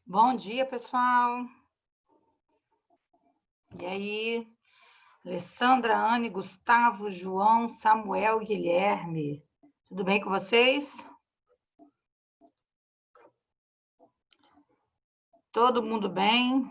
Bom dia, pessoal. E aí, Alessandra, Anne, Gustavo, João, Samuel, Guilherme. Tudo bem com vocês? Todo mundo bem?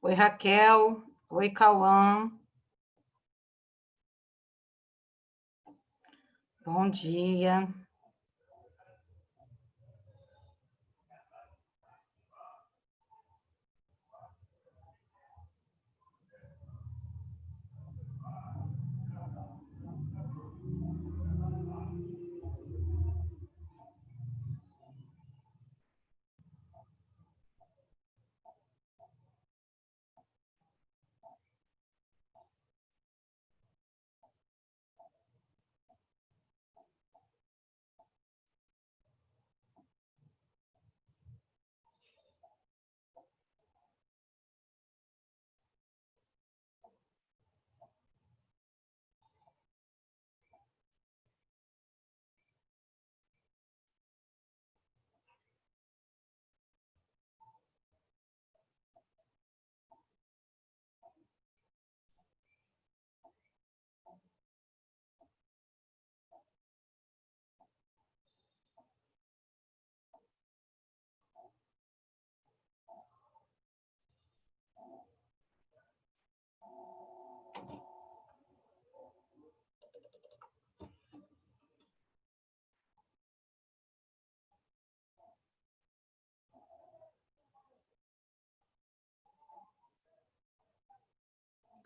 Oi, Raquel. Oi, Cauã. Bom dia.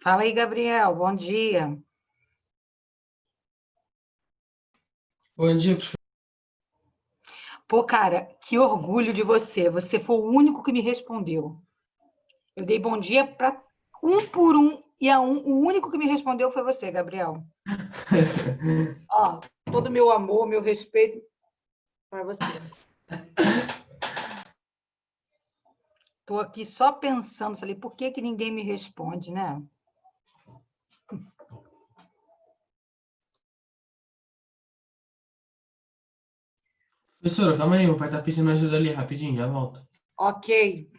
Fala aí, Gabriel. Bom dia. Bom dia, professor. Pô, cara, que orgulho de você. Você foi o único que me respondeu. Eu dei bom dia para um por um e o único que me respondeu foi você, Gabriel. Ó, todo o meu amor, meu respeito para você. Estou aqui só pensando, falei, por que que ninguém me responde, né? Professora, calma aí, meu pai tá pedindo ajuda ali, rapidinho, já volto. Ok.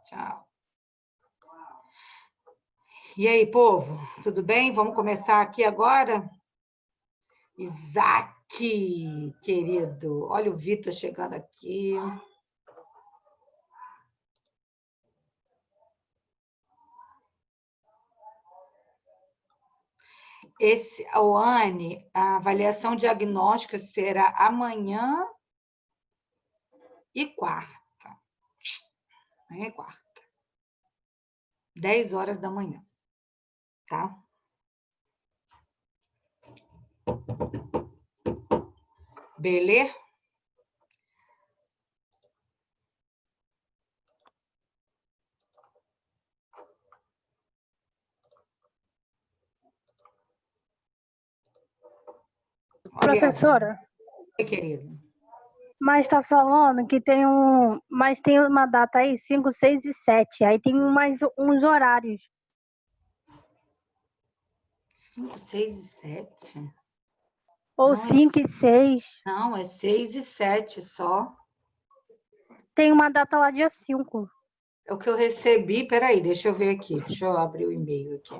Tchau. E aí, povo, tudo bem? Vamos começar aqui agora? Isaac, querido. Olha o Vitor chegando aqui. Anne, a avaliação diagnóstica será amanhã e quarta. Amanhã e quarta. 10 horas da manhã. Tá? Beleza? Professora, Oi, querido. mas tá falando que mas tem uma data aí, 5, 6 e 7. Aí tem mais uns horários. 5, 6 e 7? Ou Não, 5 e 6. Não, é 6 e 7 só. Tem uma data lá dia 5. É o que eu recebi. Peraí, deixa eu ver aqui. Deixa eu abrir o e-mail aqui.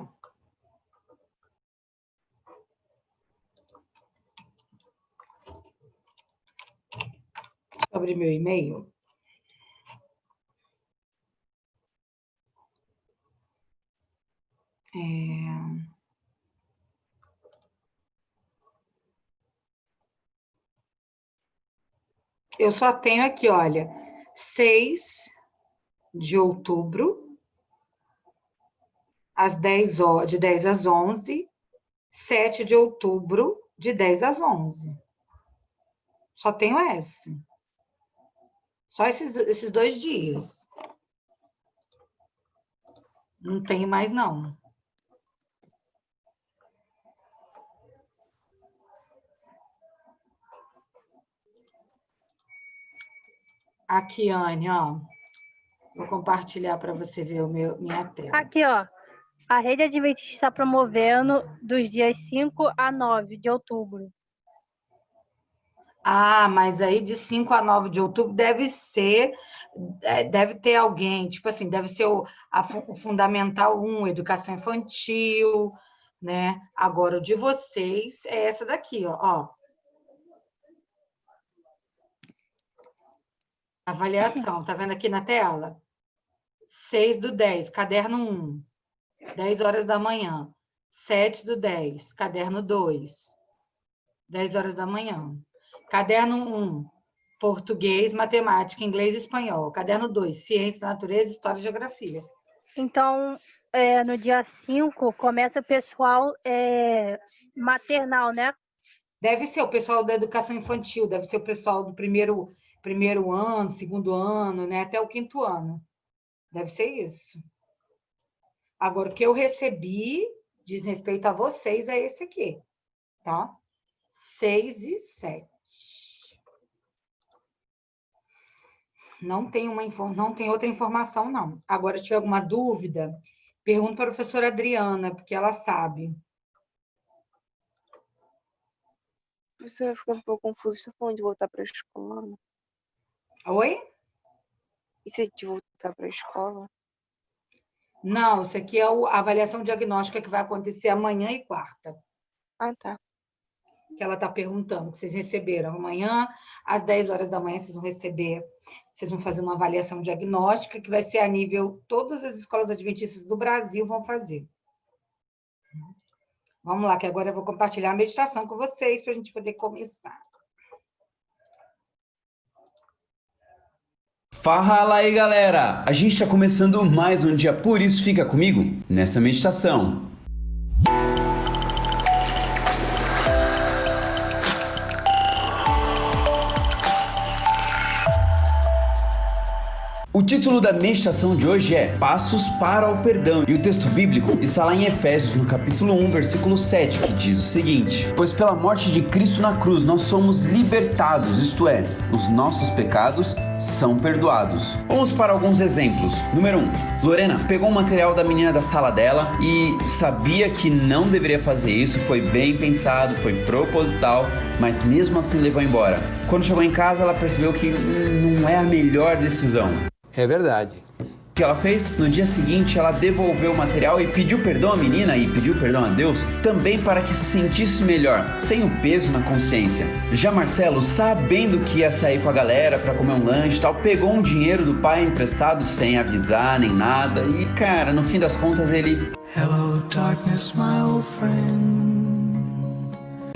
Deixa eu abrir meu e-mail. Eu só tenho aqui, olha, 6 de outubro, às 10 horas, de 10 às 11, 7 de outubro, de 10 às 11. Só tenho esse. Só esses 2 dias. Não tenho mais, não. Aqui, Anne, ó. Vou compartilhar para você ver minha tela. Aqui, ó. A Rede Adventista está promovendo dos dias 5 a 9 de outubro. Ah, mas aí de 5 a 9 de outubro deve ter alguém, tipo assim, deve ser o Fundamental 1, Educação Infantil, né? Agora, o de vocês é essa daqui, ó. Avaliação, tá vendo aqui na tela? 6/10, caderno 1, 10 horas da manhã. 7/10, caderno 2, 10 horas da manhã. Caderno 1, português, matemática, inglês e espanhol. Caderno 2, ciência da natureza, história e geografia. Então, no dia 5, começa o pessoal maternal, né? Deve ser o pessoal da educação infantil, deve ser o pessoal do primeiro ano, segundo ano, né? Até o 5º ano. Deve ser isso. Agora, o que eu recebi, diz respeito a vocês, é esse aqui, tá? 6 e 7. Não tem outra informação, não. Agora, se tiver alguma dúvida, pergunta para a professora Adriana, porque ela sabe. Professora, fica um pouco confuso. Você tá falando de voltar para a escola? Oi? Isso é de voltar para a escola? Não, isso aqui é a avaliação diagnóstica que vai acontecer amanhã e quarta. Ah, tá. Que ela está perguntando, que vocês receberam amanhã, às 10 horas da manhã, vocês vão receber, vocês vão fazer uma avaliação diagnóstica, que vai ser a nível, todas as escolas adventistas do Brasil vão fazer. Vamos lá, que agora eu vou compartilhar a meditação com vocês, para a gente poder começar. Fala aí, galera! A gente está começando mais um dia, por isso fica comigo nessa meditação. O título da meditação de hoje é Passos para o Perdão, e o texto bíblico está lá em Efésios, no capítulo 1, versículo 7, que diz o seguinte: Pois pela morte de Cristo na cruz nós somos libertados, isto é, os nossos pecados são perdoados. Vamos para alguns exemplos. Número 1. Lorena pegou um material da menina da sala dela e sabia que não deveria fazer isso, foi bem pensado, foi proposital, mas mesmo assim levou embora. Quando chegou em casa, ela percebeu que não é a melhor decisão. É verdade. O que ela fez? No dia seguinte, ela devolveu o material e pediu perdão à menina e pediu perdão a Deus também para que se sentisse melhor, sem o peso na consciência. Já Marcelo, sabendo que ia sair com a galera para comer um lanche e tal, pegou um dinheiro do pai emprestado sem avisar nem nada e, cara, no fim das contas ele... Hello, darkness, my old friend.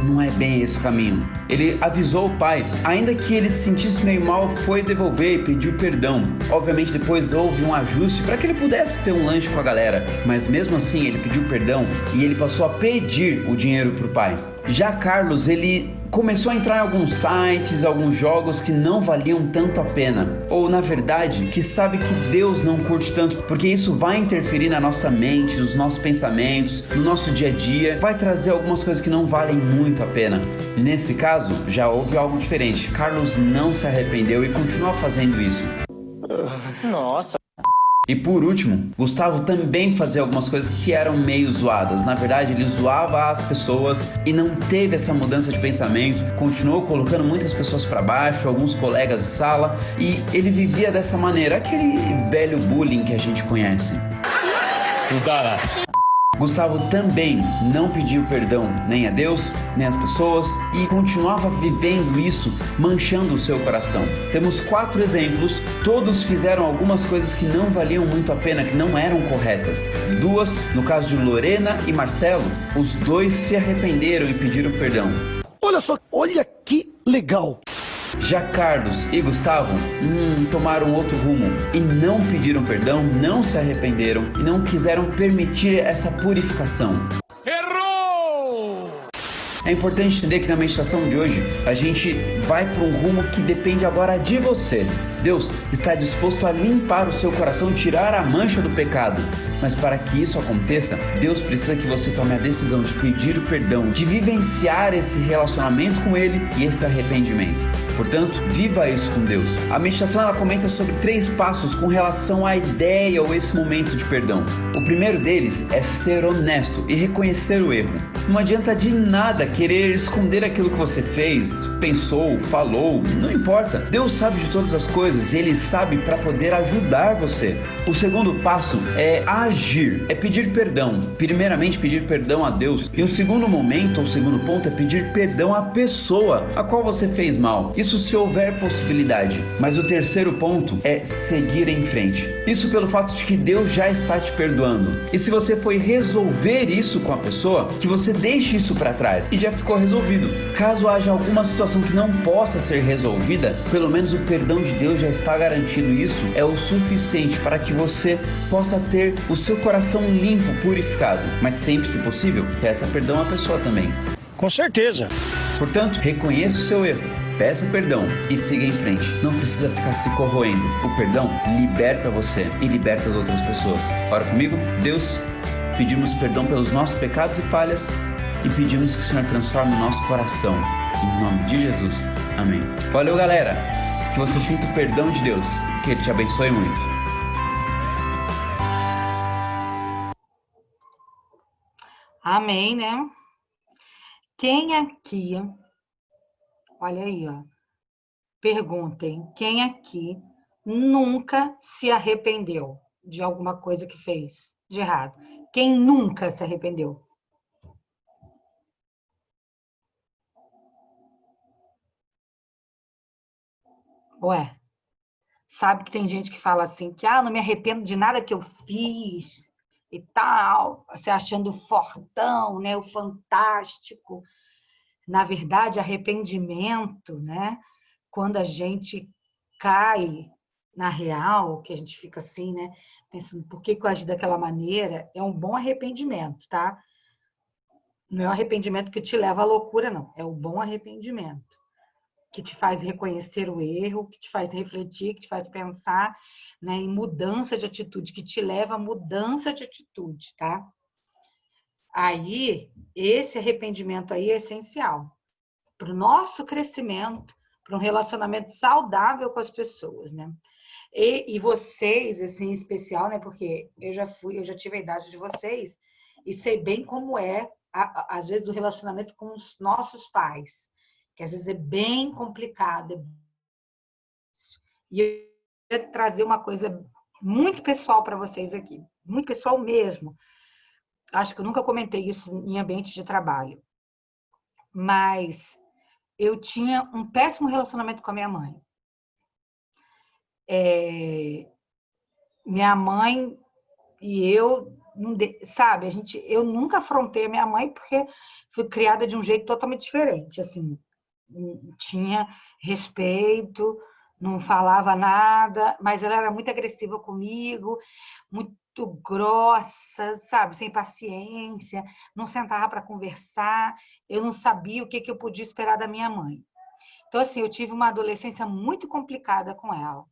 não é bem esse o caminho. Ele avisou o pai, ainda que ele se sentisse meio mal, foi devolver e pediu perdão. Obviamente depois houve um ajuste para que ele pudesse ter um lanche com a galera, mas mesmo assim ele pediu perdão e ele passou a pedir o dinheiro pro pai. Já Carlos, ele começou a entrar em alguns sites, alguns jogos que não valiam tanto a pena. Ou, na verdade, que sabe que Deus não curte tanto, porque isso vai interferir na nossa mente, nos nossos pensamentos, no nosso dia a dia, vai trazer algumas coisas que não valem muito a pena. Nesse caso, já houve algo diferente. Carlos não se arrependeu e continua fazendo isso. Nossa. E por último, Gustavo também fazia algumas coisas que eram meio zoadas. Na verdade, ele zoava as pessoas e não teve essa mudança de pensamento. Continuou colocando muitas pessoas para baixo, alguns colegas de sala, e ele vivia dessa maneira, aquele velho bullying que a gente conhece. Não dá. Gustavo também não pediu perdão nem a Deus, nem às pessoas e continuava vivendo isso, manchando o seu coração. Temos 4 exemplos, todos fizeram algumas coisas que não valiam muito a pena, que não eram corretas. 2, no caso de Lorena e Marcelo, os 2 se arrependeram e pediram perdão. Olha só, olha que legal! Já Carlos e Gustavo tomaram outro rumo e não pediram perdão, não se arrependeram e não quiseram permitir essa purificação. Errou! É importante entender que na meditação de hoje a gente vai para um rumo que depende agora de você. Deus está disposto a limpar o seu coração, tirar a mancha do pecado. Mas para que isso aconteça, Deus precisa que você tome a decisão de pedir o perdão, de vivenciar esse relacionamento com Ele e esse arrependimento. Portanto, viva isso com Deus. A meditação ela comenta sobre 3 passos com relação à ideia ou esse momento de perdão. O primeiro deles é ser honesto e reconhecer o erro. Não adianta de nada querer esconder aquilo que você fez, pensou, falou, não importa. Deus sabe de todas as coisas e Ele sabe para poder ajudar você. O segundo passo é agir, é pedir perdão. Primeiramente pedir perdão a Deus. E o segundo momento, ou segundo ponto, é pedir perdão à pessoa a qual você fez mal. Isso se houver possibilidade. Mas o terceiro ponto é seguir em frente. Isso pelo fato de que Deus já está te perdoando. E se você foi resolver isso com a pessoa, que você deixe isso para trás e já ficou resolvido. Caso haja alguma situação que não possa ser resolvida, pelo menos o perdão de Deus já está garantido. Isso é o suficiente para que você possa ter o seu coração limpo, purificado. Mas sempre que possível, peça perdão à pessoa também. Com certeza. Portanto, reconheça o seu erro, peça perdão e siga em frente. Não precisa ficar se corroendo. O perdão liberta você e liberta as outras pessoas. Ora comigo, Deus, pedimos perdão pelos nossos pecados e falhas e pedimos que o Senhor transforme o nosso coração. Em nome de Jesus. Amém. Valeu, galera. Que você sinta o perdão de Deus. Que Ele te abençoe muito. Amém, né? Quem aqui, olha aí, ó. Perguntem, quem aqui nunca se arrependeu de alguma coisa que fez de errado? Quem nunca se arrependeu? Ué, sabe que tem gente que fala assim, que não me arrependo de nada que eu fiz e tal, se achando fortão, né, o fantástico. Na verdade, arrependimento, né, quando a gente cai na real, que a gente fica assim, né, pensando, por que eu agi daquela maneira? É um bom arrependimento, tá? Não é um arrependimento que te leva à loucura, não. É o bom arrependimento, que te faz reconhecer o erro, que te faz refletir, que te faz pensar, né, em mudança de atitude, que te leva a mudança de atitude, tá? Aí, esse arrependimento aí é essencial para o nosso crescimento, para um relacionamento saudável com as pessoas, né? E vocês, assim, em especial, né? Porque eu já tive a idade de vocês e sei bem como é, às vezes, o relacionamento com os nossos pais, que às vezes é bem complicado. E eu queria trazer uma coisa muito pessoal para vocês aqui, muito pessoal mesmo. Acho que eu nunca comentei isso em ambiente de trabalho, mas eu tinha um péssimo relacionamento com a minha mãe. Minha mãe e eu sabe, eu nunca afrontei a minha mãe porque fui criada de um jeito totalmente diferente, assim, tinha respeito, não falava nada, mas ela era muito agressiva comigo, muito grossa, sabe, sem paciência, não sentava para conversar, eu não sabia o que eu podia esperar da minha mãe. Então, assim, eu tive uma adolescência muito complicada com ela.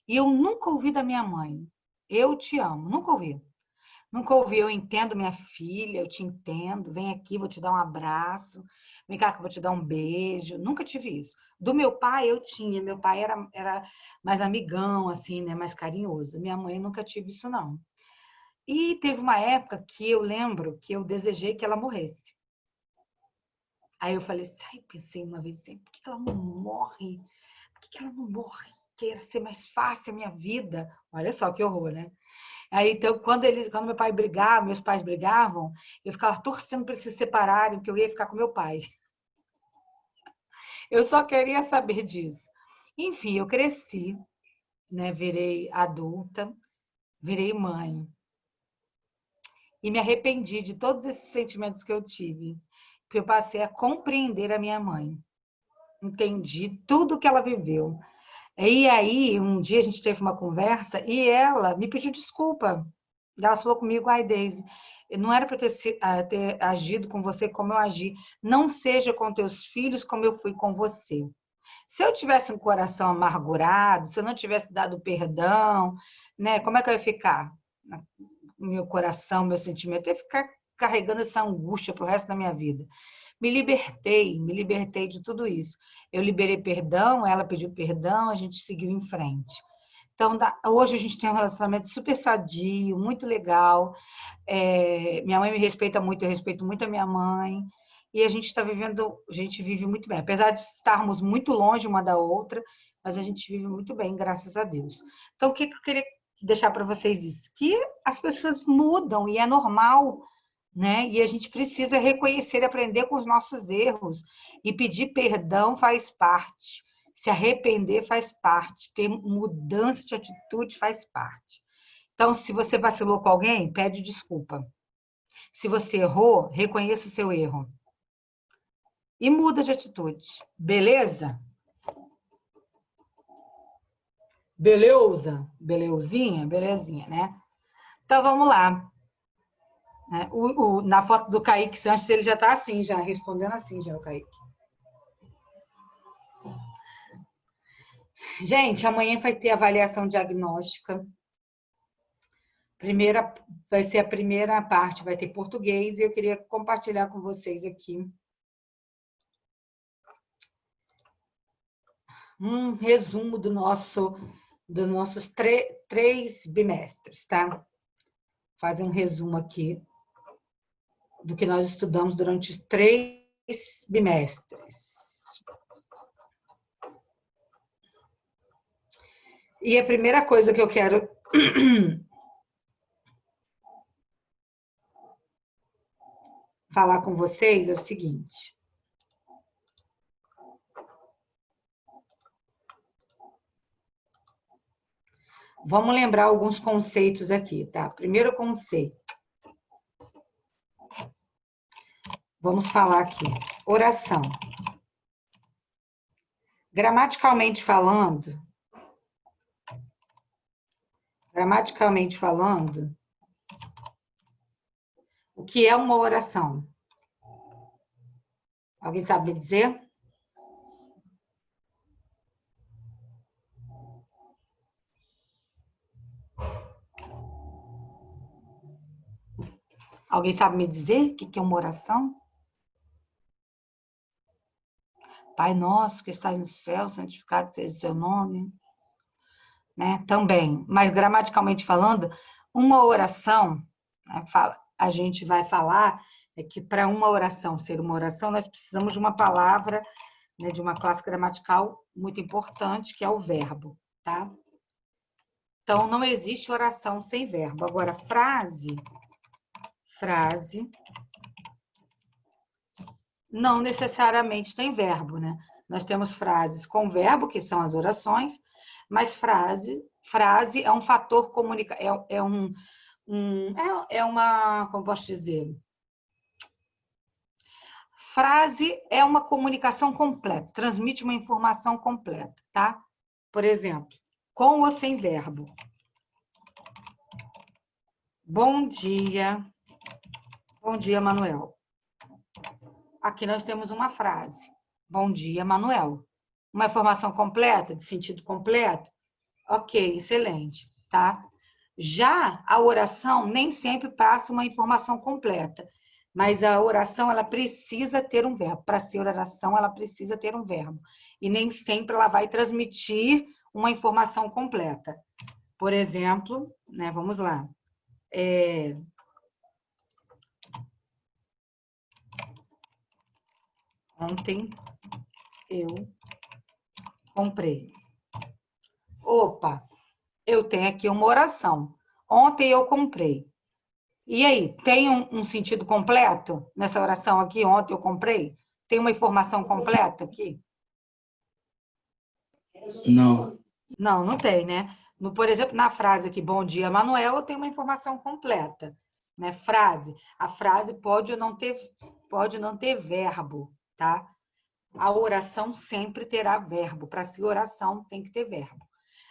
E eu nunca ouvi da minha mãe, eu te amo, nunca ouvi. Nunca ouvi, eu entendo minha filha, eu te entendo, vem aqui, vou te dar um abraço, vem cá que eu vou te dar um beijo. Nunca tive isso. Do meu pai eu tinha, meu pai era mais amigão, assim, né, mais carinhoso. Minha mãe nunca tive isso, não. E teve uma época que eu lembro que eu desejei que ela morresse. Aí eu falei assim, pensei uma vez assim, por que ela não morre? Por que ela não morre? Queira ser mais fácil a minha vida. Olha só que horror, né? Aí, então, quando meu pai brigava, meus pais brigavam, eu ficava torcendo para eles se separarem, porque eu ia ficar com meu pai. Eu só queria saber disso. Enfim, eu cresci, né? Virei adulta, virei mãe. E me arrependi de todos esses sentimentos que eu tive. Porque eu passei a compreender a minha mãe. Entendi tudo que ela viveu. E aí, um dia a gente teve uma conversa e ela me pediu desculpa. Ela falou comigo, Daisy, não era para ter agido com você como eu agi. Não seja com teus filhos como eu fui com você. Se eu tivesse um coração amargurado, se eu não tivesse dado perdão, né, como é que eu ia ficar? Meu coração, meu sentimento, eu ia ficar carregando essa angústia para o resto da minha vida. Me libertei de tudo isso. Eu liberei perdão, ela pediu perdão, a gente seguiu em frente. Então, hoje a gente tem um relacionamento super sadio, muito legal. Minha mãe me respeita muito, eu respeito muito a minha mãe. E a gente vive muito bem. Apesar de estarmos muito longe uma da outra, mas a gente vive muito bem, graças a Deus. Então, o que eu queria deixar para vocês isso? Que as pessoas mudam e é normal, né? E a gente precisa reconhecer e aprender com os nossos erros. E pedir perdão faz parte. Se arrepender faz parte. Ter mudança de atitude faz parte. Então, se você vacilou com alguém, pede desculpa. Se você errou, reconheça o seu erro. E muda de atitude. Beleza? Beleza? Beleuzinha? Belezinha, né? Então, vamos lá. Na foto do Kaique Sanches, ele já está assim, já respondendo assim, já o Kaique. Gente, amanhã vai ter avaliação diagnóstica. Vai ser a primeira parte, vai ter português, e eu queria compartilhar com vocês aqui um resumo dos nossos três bimestres, tá? Fazer um resumo aqui do que nós estudamos durante os 3 bimestres. E a primeira coisa que eu quero falar com vocês é o seguinte. Vamos lembrar alguns conceitos aqui, tá? Primeiro conceito. Vamos falar aqui. Oração. Gramaticalmente falando, o que é uma oração? Alguém sabe me dizer? Alguém sabe me dizer o que é uma oração? Pai nosso que estás no céu, santificado seja o seu nome. Né? Também, mas gramaticalmente falando, uma oração, né, a gente vai falar que para uma oração ser uma oração, nós precisamos de uma palavra, né, de uma classe gramatical muito importante, que é o verbo, tá? Então, não existe oração sem verbo. Agora, frase não necessariamente tem verbo, né? Nós temos frases com verbo, que são as orações, mas frase é um fator como posso dizer? Frase é uma comunicação completa, transmite uma informação completa, tá? Por exemplo, com ou sem verbo. Bom dia. Bom dia, Manuel. Aqui nós temos uma frase. Bom dia, Manuel. Uma informação completa, de sentido completo? Ok, excelente, tá? Já a oração nem sempre passa uma informação completa, mas a oração, ela precisa ter um verbo. Para ser oração, ela precisa ter um verbo. E nem sempre ela vai transmitir uma informação completa. Por exemplo, né, vamos lá. Ontem eu comprei. Opa, eu tenho aqui uma oração. Ontem eu comprei. E aí, tem um sentido completo nessa oração aqui? Ontem eu comprei? Tem uma informação completa aqui? Não. Não, não tem, né? Por exemplo, na frase aqui, bom dia, Manuel, eu tenho uma informação completa. Né? Frase. A frase pode não ter verbo, tá? A oração sempre terá verbo. Para ser oração, tem que ter verbo.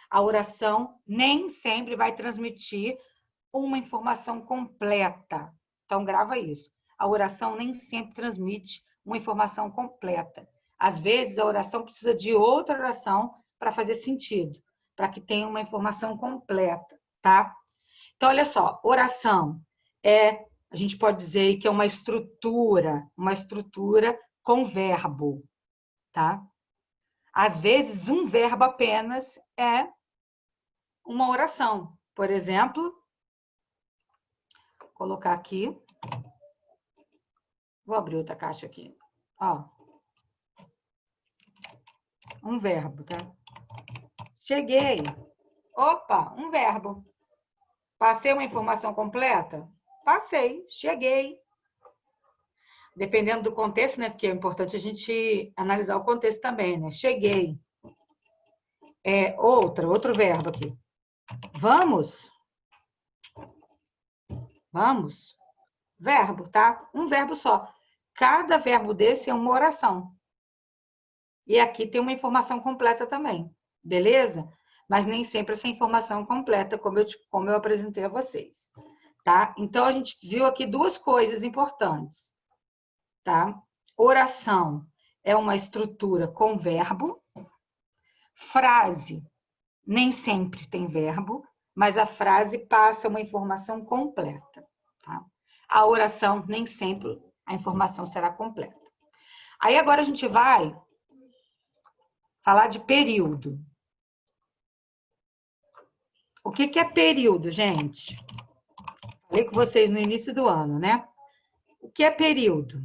A oração nem sempre vai transmitir uma informação completa. Então, grava isso. A oração nem sempre transmite uma informação completa. Às vezes, a oração precisa de outra oração para fazer sentido, para que tenha uma informação completa, tá? Então, olha só, oração a gente pode dizer que é uma estrutura com verbo, tá? Às vezes, um verbo apenas é uma oração. Por exemplo, vou colocar aqui. Vou abrir outra caixa aqui. Ó. Um verbo, tá? Cheguei. Opa, um verbo. Passei uma informação completa? Passei, cheguei. Dependendo do contexto, né? Porque é importante a gente analisar o contexto também, né? Cheguei. Outro verbo aqui. Vamos. Vamos. Verbo, tá? Um verbo só. Cada verbo desse é uma oração. E aqui tem uma informação completa também. Beleza? Mas nem sempre essa informação completa, como eu apresentei a vocês. Tá? Então, a gente viu aqui duas coisas importantes. Tá? Oração é uma estrutura com verbo. Frase nem sempre tem verbo, mas a frase passa uma informação completa. Tá? A oração nem sempre a informação será completa. Aí agora a gente vai falar de período. O que é período, gente? Falei com vocês no início do ano, né? O que é período?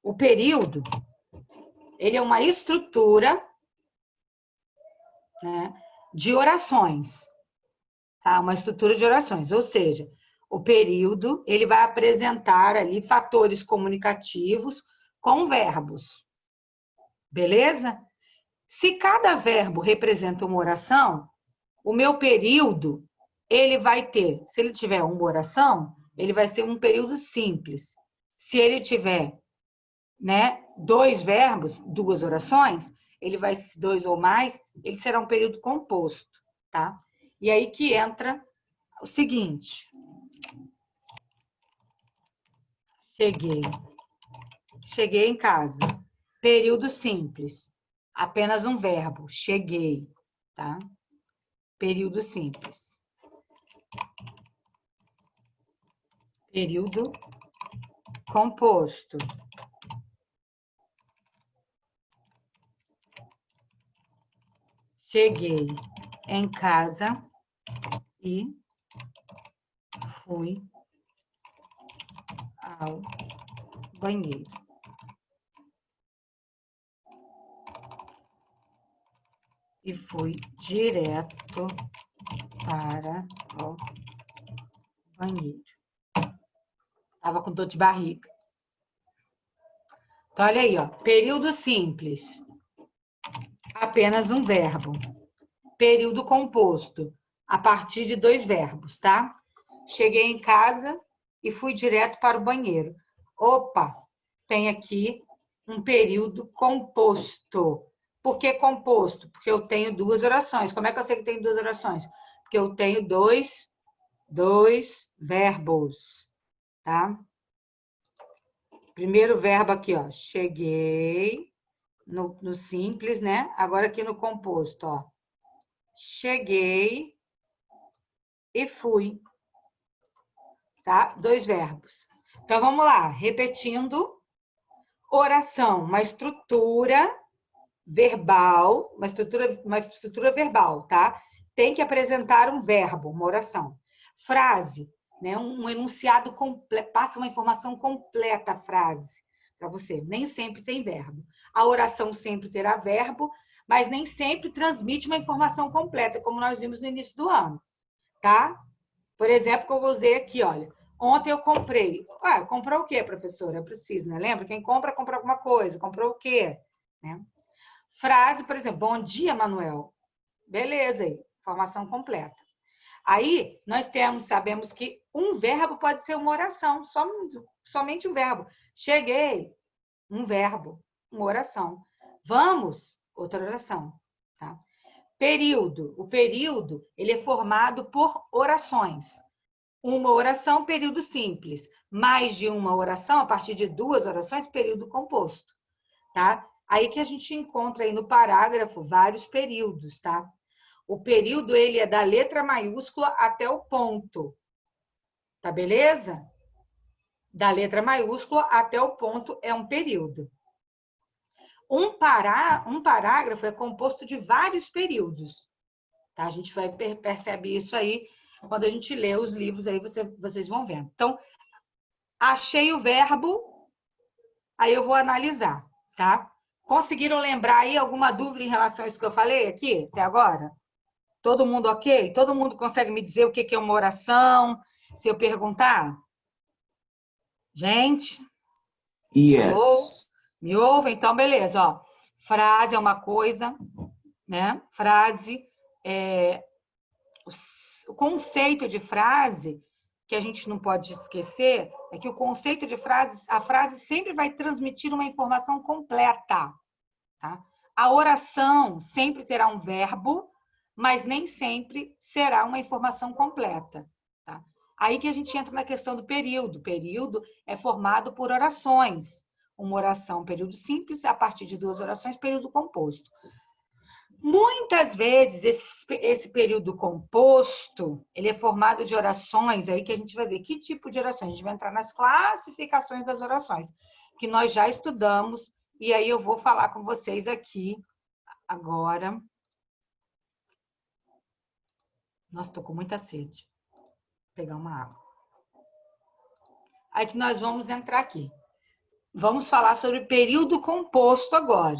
O período, ele é uma estrutura, né, de orações. Tá? Uma estrutura de orações, ou seja, o período, ele vai apresentar ali fatores comunicativos com verbos. Beleza? Se cada verbo representa uma oração, o meu período, ele vai ter, se ele tiver uma oração, ele vai ser um período simples. Se ele tiver, né, dois verbos, duas orações, ele vai ser dois ou mais, ele será um período composto, tá? E aí que entra o seguinte. Cheguei em casa. Período simples. Apenas um verbo. Cheguei, tá? Período simples. Período composto. Cheguei em casa e fui ao banheiro. E fui direto para o banheiro. Estava com dor de barriga. Então, olha aí, ó. Período simples. Apenas um verbo. Período composto. a partir de 2 verbos, tá? Cheguei em casa e fui direto para o banheiro. Opa, tem aqui um período composto. Por que composto? Porque eu tenho 2 orações. Como é que eu sei que tem 2 orações? Porque eu tenho dois verbos, tá? Primeiro verbo aqui, ó. Cheguei no simples, né? Agora aqui no composto, ó. Cheguei e fui. Tá? 2 verbos. Então, vamos lá. Repetindo. Oração, uma estrutura verbal, uma estrutura verbal, tá? Tem que apresentar um verbo, uma oração. Frase, né? Um enunciado completo, passa uma informação completa a frase para você. Nem sempre tem verbo. A oração sempre terá verbo, mas nem sempre transmite uma informação completa, como nós vimos no início do ano, tá? Por exemplo, que eu usei aqui, olha. Ontem eu comprei. Ah, comprou o quê, professora? Eu preciso, né? Lembra? Quem compra, compra alguma coisa. Comprou o quê? Né? Frase, por exemplo, bom dia, Manuel. Beleza aí, informação completa. Aí, nós sabemos que um verbo pode ser uma oração, somente um verbo. Cheguei, um verbo, uma oração. Vamos, outra oração. Tá? Período. O período, ele é formado por orações. Uma oração, período simples. Mais de uma oração, a partir de 2 orações, período composto. Tá? Aí que a gente encontra aí no parágrafo vários períodos, tá? O período, ele é da letra maiúscula até o ponto. Tá beleza? Da letra maiúscula até o ponto é um período. Um parágrafo é composto de vários períodos. Tá? A gente percebe isso aí quando a gente lê os livros, aí vocês vão vendo. Então, achei o verbo, aí eu vou analisar, tá? Conseguiram lembrar aí alguma dúvida em relação a isso que eu falei aqui, até agora? Todo mundo ok? Todo mundo consegue me dizer o que é uma oração? Se eu perguntar? Gente? Yes. Me ouvem? Então, beleza. Ó. Frase é uma coisa, né? Frase é... O conceito de frase, que a gente não pode esquecer, é que o conceito de frase, a frase sempre vai transmitir uma informação completa. Tá? A oração sempre terá um verbo, mas nem sempre será uma informação completa. Tá? Aí que a gente entra na questão do período. O período é formado por orações. Uma oração, período simples, a partir de 2 orações, período composto. Muitas vezes, esse período composto, ele é formado de orações, aí que a gente vai ver que tipo de orações. A gente vai entrar nas classificações das orações, que nós já estudamos, e aí eu vou falar com vocês aqui agora. Nossa, estou com muita sede. Vou pegar uma água. Aí que nós vamos entrar aqui. Vamos falar sobre período composto agora.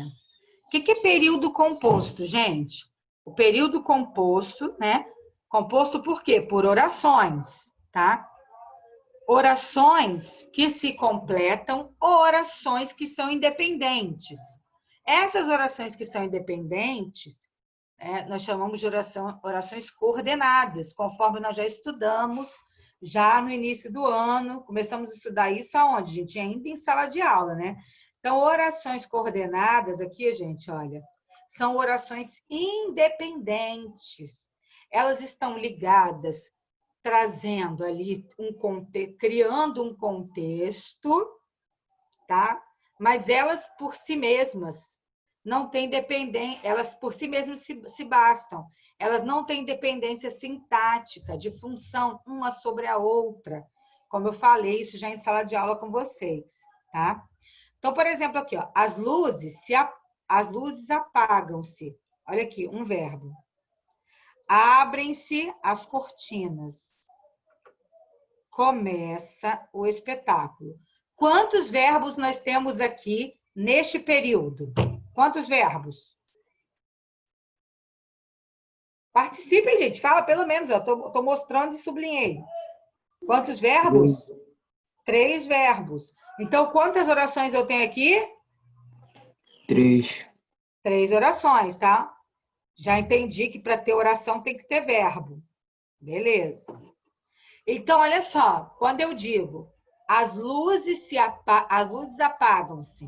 O que é período composto, gente? O período composto, né? Composto por quê? Por orações, tá? Orações que se completam ou orações que são independentes. Essas orações que são independentes, nós chamamos de orações coordenadas, conforme nós já estudamos, já no início do ano. Começamos a estudar isso aonde, gente? Ainda em sala de aula, né? Então, orações coordenadas aqui, gente, olha, são orações independentes. Elas estão ligadas, trazendo ali criando um contexto, tá? Mas elas por si mesmas não têm dependência, elas por si mesmas se bastam. Elas não têm dependência sintática, de função uma sobre a outra. Como eu falei, isso já em sala de aula com vocês, tá? Então, por exemplo, aqui, ó, as luzes apagam-se. Olha aqui, um verbo. Abrem-se as cortinas. Começa o espetáculo. Quantos verbos nós temos aqui neste período? Quantos verbos? Participem, gente. Fala pelo menos. Eu estou mostrando e sublinhei. Quantos verbos? 3 verbos. Então, quantas orações eu tenho aqui? 3. 3 orações, tá? Já entendi que para ter oração tem que ter verbo. Beleza. Então, olha só, quando eu digo as luzes apagam-se,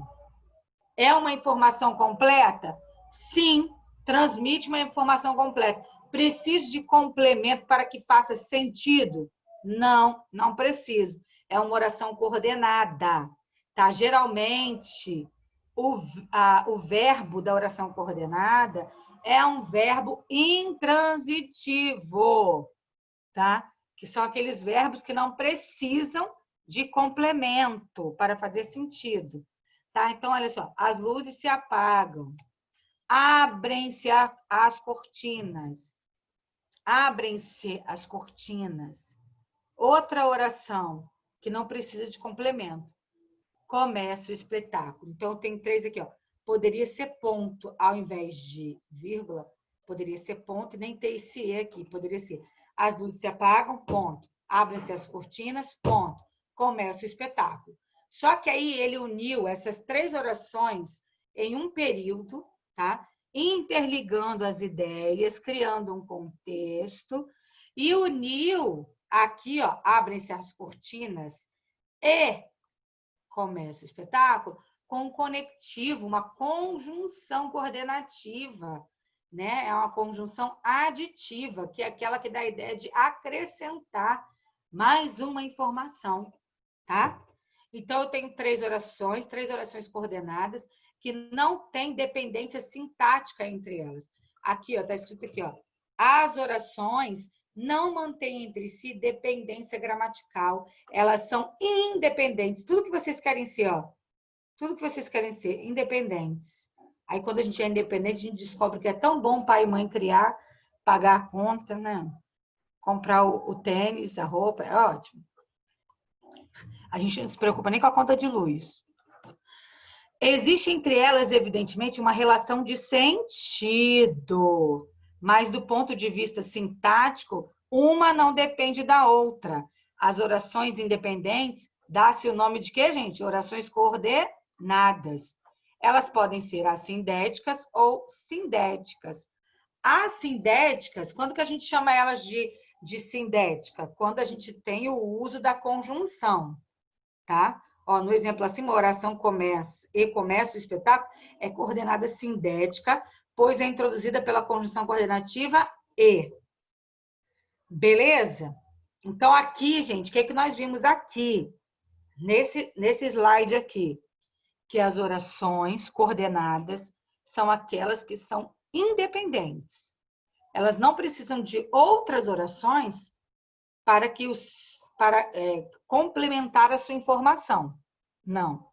é uma informação completa? Sim, transmite uma informação completa. Preciso de complemento para que faça sentido? Não, não preciso. É uma oração coordenada, tá? Geralmente, o verbo da oração coordenada é um verbo intransitivo, tá? Que são aqueles verbos que não precisam de complemento para fazer sentido, tá? Então, olha só, as luzes se apagam, abrem-se as cortinas, abrem-se as cortinas. Outra oração que não precisa de complemento, começa o espetáculo. Então, tem 3 aqui, ó. Poderia ser ponto ao invés de vírgula, poderia ser ponto e nem ter esse E aqui, poderia ser as luzes se apagam, ponto. Abrem-se as cortinas, ponto. Começa o espetáculo. Só que aí ele uniu essas 3 orações em um período, tá? Interligando as ideias, criando um contexto e uniu aqui, ó, abrem-se as cortinas e começa o espetáculo com um conectivo, uma conjunção coordenativa, né? É uma conjunção aditiva, que é aquela que dá a ideia de acrescentar mais uma informação, tá? Então, eu tenho 3 orações coordenadas, que não tem dependência sintática entre elas. Aqui, ó, tá escrito aqui, ó. As orações não mantêm entre si dependência gramatical. Elas são independentes. Tudo que vocês querem ser, ó. Tudo que vocês querem ser, independentes. Aí, quando a gente é independente, a gente descobre que é tão bom pai e mãe criar, pagar a conta, né? Comprar o tênis, a roupa, é ótimo. A gente não se preocupa nem com a conta de luz. Existe entre elas, evidentemente, uma relação de sentido, mas do ponto de vista sintático, uma não depende da outra. As orações independentes, dá-se o nome de quê, gente? Orações coordenadas. Elas podem ser assindéticas ou sindéticas. Assindéticas, quando que a gente chama elas de sindética? Quando a gente tem o uso da conjunção, tá? Ó, no exemplo assim, uma oração começa o espetáculo, é coordenada sindética, pois é introduzida pela conjunção coordenativa e. Beleza? Então, aqui, gente, o que é que nós vimos aqui? Nesse slide aqui, que as orações coordenadas são aquelas que são independentes. Elas não precisam de outras orações para complementar a sua informação. Não.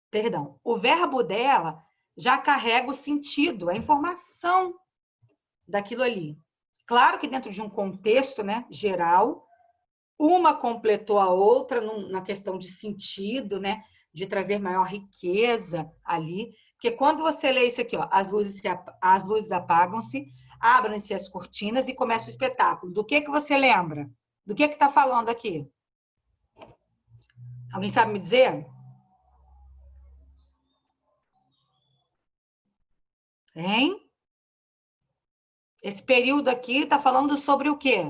Perdão. O verbo dela já carrega o sentido, a informação daquilo ali. Claro que dentro de um contexto, né, geral, uma completou a outra na questão de sentido, né, de trazer maior riqueza ali. Porque quando você lê isso aqui, ó, as luzes apagam-se, abrem-se as cortinas e começa o espetáculo. Do que você lembra? Do que está falando aqui? Alguém sabe me dizer? Hein? Esse período aqui está falando sobre o quê?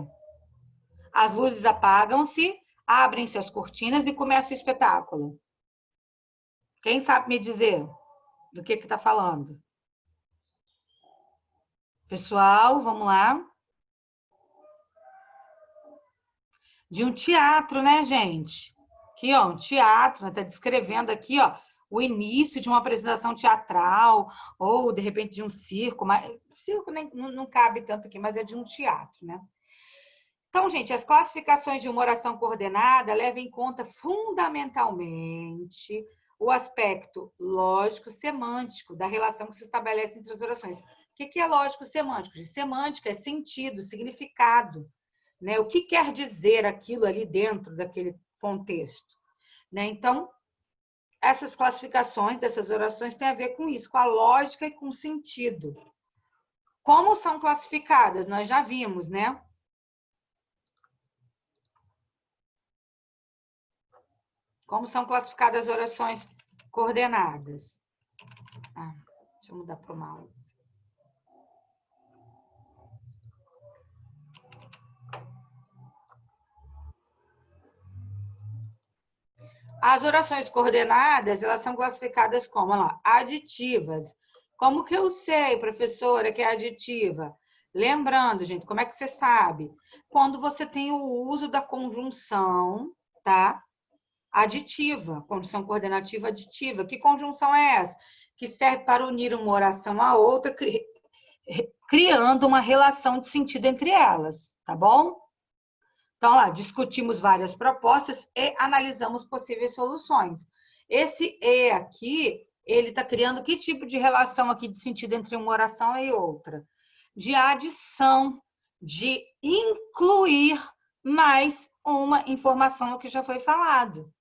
As luzes apagam-se, abrem-se as cortinas e começa o espetáculo. Quem sabe me dizer do que está falando? Pessoal, vamos lá. De um teatro, né, gente? Aqui, ó, um teatro, está descrevendo aqui, ó, o início de uma apresentação teatral, ou, de repente, de um circo. Mas circo não cabe tanto aqui, mas é de um teatro, né? Então, gente, as classificações de uma oração coordenada levam em conta, fundamentalmente, o aspecto lógico-semântico da relação que se estabelece entre as orações. O que é lógico-semântico? Semântica é sentido, significado, né? O que quer dizer aquilo ali dentro daquele contexto, né? Então, essas classificações dessas orações têm a ver com isso, com a lógica e com o sentido. Como são classificadas? Nós já vimos, né? Como são classificadas as orações coordenadas? Deixa eu mudar para o mouse. As orações coordenadas, elas são classificadas como, olha lá, aditivas. Como que eu sei, professora, que é aditiva? Lembrando, gente, como é que você sabe? Quando você tem o uso da conjunção, tá? Aditiva, conjunção coordenativa aditiva. Que conjunção é essa? Que serve para unir uma oração a outra, criando uma relação de sentido entre elas, tá bom? Então, lá, discutimos várias propostas e analisamos possíveis soluções. Esse E aqui, ele está criando que tipo de relação aqui de sentido entre uma oração e outra? De adição, de incluir mais uma informação que já foi falado,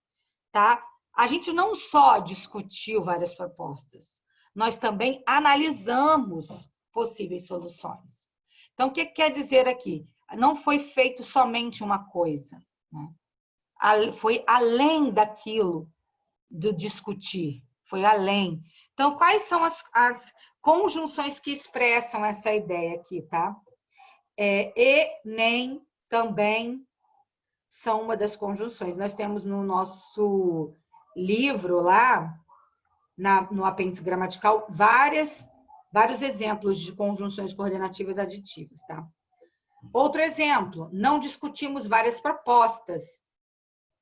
tá? A gente não só discutiu várias propostas, nós também analisamos possíveis soluções. Então, o que quer dizer aqui? Não foi feito somente uma coisa, né? Foi além daquilo do discutir, foi além. Então, quais são as conjunções que expressam essa ideia aqui, tá? E, nem, também são uma das conjunções. Nós temos no nosso livro lá, no apêndice gramatical, vários exemplos de conjunções coordenativas aditivas, tá? Outro exemplo, não discutimos várias propostas,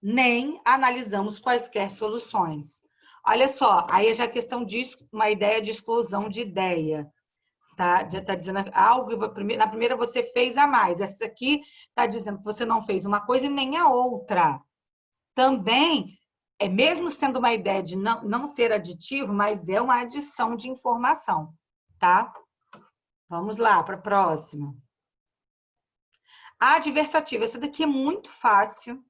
nem analisamos quaisquer soluções. Olha só, aí já é questão de uma ideia de exclusão de ideia, tá? Já está dizendo algo, na primeira você fez a mais, essa aqui está dizendo que você não fez uma coisa e nem a outra. Também, mesmo sendo uma ideia de não ser aditivo, mas é uma adição de informação, tá? Vamos lá para a próxima. A adversativa, essa daqui é muito fácil,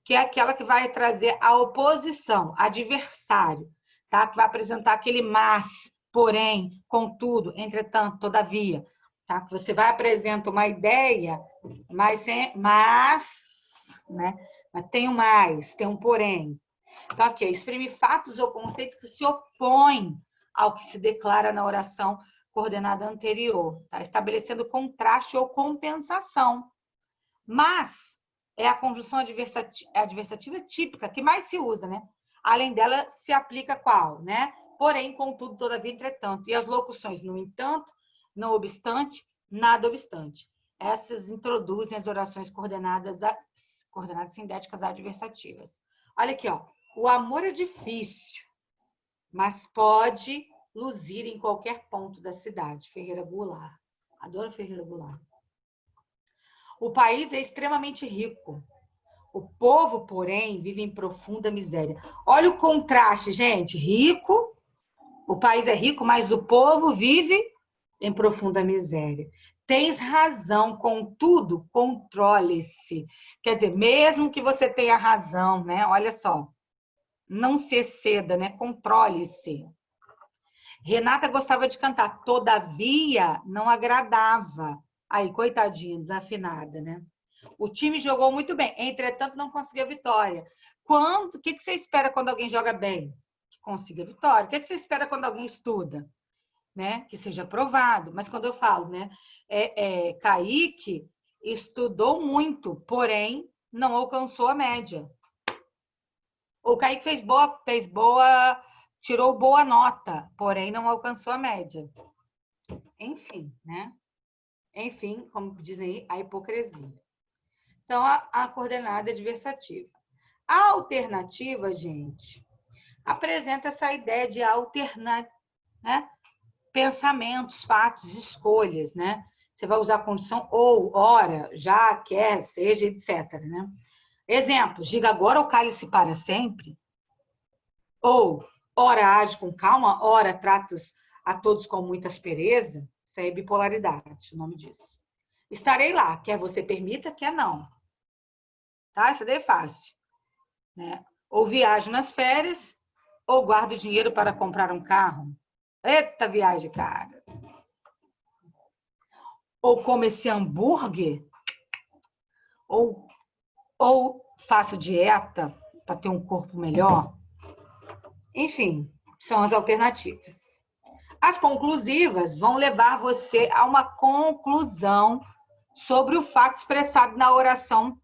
que é aquela que vai trazer a oposição, adversário, tá? Que vai apresentar aquele mas, porém, contudo, entretanto, todavia, tá? Que você vai apresentar uma ideia, mas, né? Mas tem um mais, tem um porém. Então, aqui, exprime fatos ou conceitos que se opõem ao que se declara na oração coordenada anterior, tá? Estabelecendo contraste ou compensação. Mas é a conjunção adversativa típica que mais se usa, né? Além dela, se aplica qual, né? Porém, contudo, todavia, entretanto. E as locuções, no entanto, não obstante, nada obstante. Essas introduzem as orações coordenadas sindéticas adversativas. Olha aqui, ó. O amor é difícil, mas pode luzir em qualquer ponto da cidade. Ferreira Goulart. Adoro Ferreira Goulart. O país é extremamente rico. O povo, porém, vive em profunda miséria. Olha o contraste, gente. Rico, o país é rico, mas o povo vive em profunda miséria. Tens razão, contudo, controle-se. Quer dizer, mesmo que você tenha razão, né? Olha só. Não se exceda, né? Controle-se. Renata gostava de cantar, todavia não agradava. Aí, coitadinha, desafinada, né? O time jogou muito bem, entretanto, não conseguiu a vitória. O que você espera quando alguém joga bem? Que consiga a vitória. O que você espera quando alguém estuda? Né? Que seja aprovado. Mas quando eu falo, né? Kaique estudou muito, porém, não alcançou a média. O Kaique tirou boa nota, porém, não alcançou a média. Enfim, né? Enfim, como dizem aí, a hipocrisia. Então, a coordenada adversativa. A alternativa, gente, apresenta essa ideia de alternar, né? Pensamentos, fatos, escolhas, né? Você vai usar a condição ou, ora, já, quer, seja, etc, né? Exemplos, diga agora ou cale-se para sempre. Ou, ora, age com calma, ora, trata-os a todos com muita aspereza. Isso aí é bipolaridade, o nome disso. Estarei lá, quer você permita, quer não. Tá? Isso daí é fácil. Né? Ou viajo nas férias, ou guardo dinheiro para comprar um carro. Eita, viagem, cara. Ou como esse hambúrguer, ou faço dieta para ter um corpo melhor. Enfim, são as alternativas. As conclusivas vão levar você a uma conclusão sobre o fato expressado na oração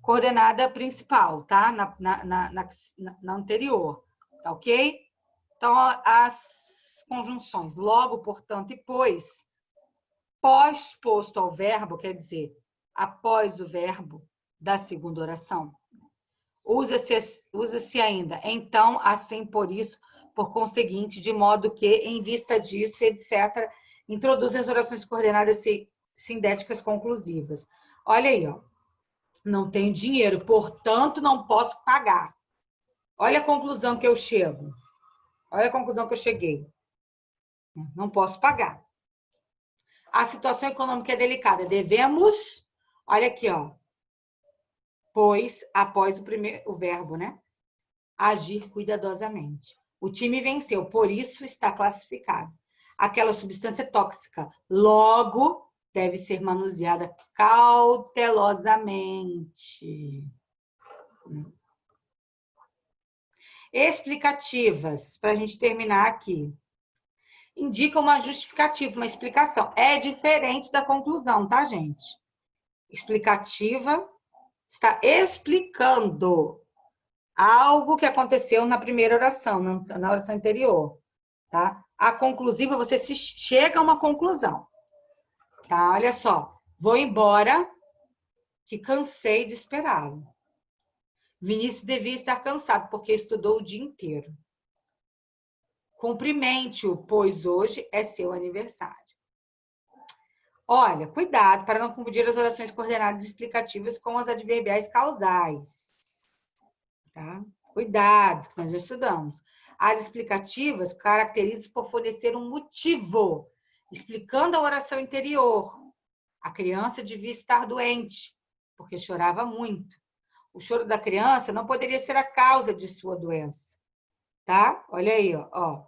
coordenada principal, tá? Na anterior, tá ok? Então, as conjunções logo, portanto e pois, pós-posto ao verbo, quer dizer, após o verbo da segunda oração. Usa-se ainda então, assim, por isso, por conseguinte, de modo que, em vista disso, etc., introduzem as orações coordenadas sindéticas conclusivas. Olha aí, ó. Não tenho dinheiro, portanto, não posso pagar. Olha a conclusão que eu chego. Olha a conclusão que eu cheguei. Não posso pagar. A situação econômica é delicada. Devemos, olha aqui, ó. Pois, após o verbo, né? Agir cuidadosamente. O time venceu, por isso está classificado. Aquela substância tóxica, logo, deve ser manuseada cautelosamente. Explicativas, para a gente terminar aqui. Indica uma justificativa, uma explicação. É diferente da conclusão, tá, gente? Explicativa está explicando algo que aconteceu na primeira oração, na oração anterior, tá? A conclusiva, você chega a uma conclusão, tá? Olha só, vou embora, que cansei de esperá-lo. Vinícius devia estar cansado, porque estudou o dia inteiro. Cumprimente-o, pois hoje é seu aniversário. Olha, cuidado para não confundir as orações coordenadas explicativas com as adverbiais causais. Tá? Cuidado, que nós já estudamos. As explicativas caracterizam por fornecer um motivo, explicando a oração interior. A criança devia estar doente, porque chorava muito. O choro da criança não poderia ser a causa de sua doença. Tá? Olha aí, ó.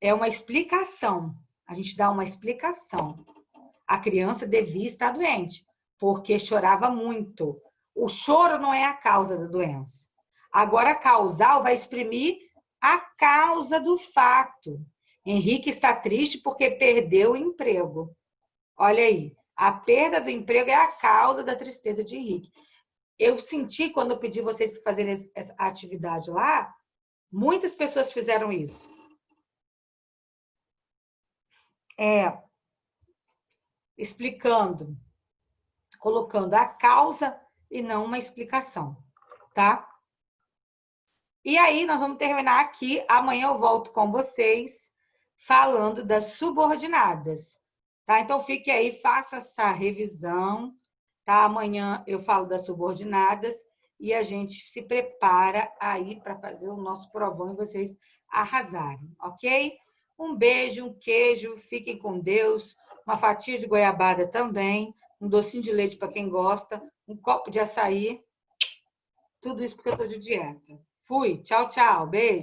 É uma explicação. A gente dá uma explicação. A criança devia estar doente, porque chorava muito. O choro não é a causa da doença. Agora, a causal vai exprimir a causa do fato. Henrique está triste porque perdeu o emprego. Olha aí, a perda do emprego é a causa da tristeza de Henrique. Eu senti, quando eu pedi vocês para fazerem essa atividade lá, muitas pessoas fizeram isso. Explicando, colocando a causa e não uma explicação, tá? E aí, nós vamos terminar aqui. Amanhã eu volto com vocês falando das subordinadas, tá? Então, fique aí, faça essa revisão, tá? Amanhã eu falo das subordinadas e a gente se prepara aí para fazer o nosso provão e vocês arrasarem, ok? Um beijo, um queijo, fiquem com Deus, uma fatia de goiabada também, um docinho de leite para quem gosta, um copo de açaí, tudo isso porque eu estou de dieta. Fui, tchau, tchau, beijo.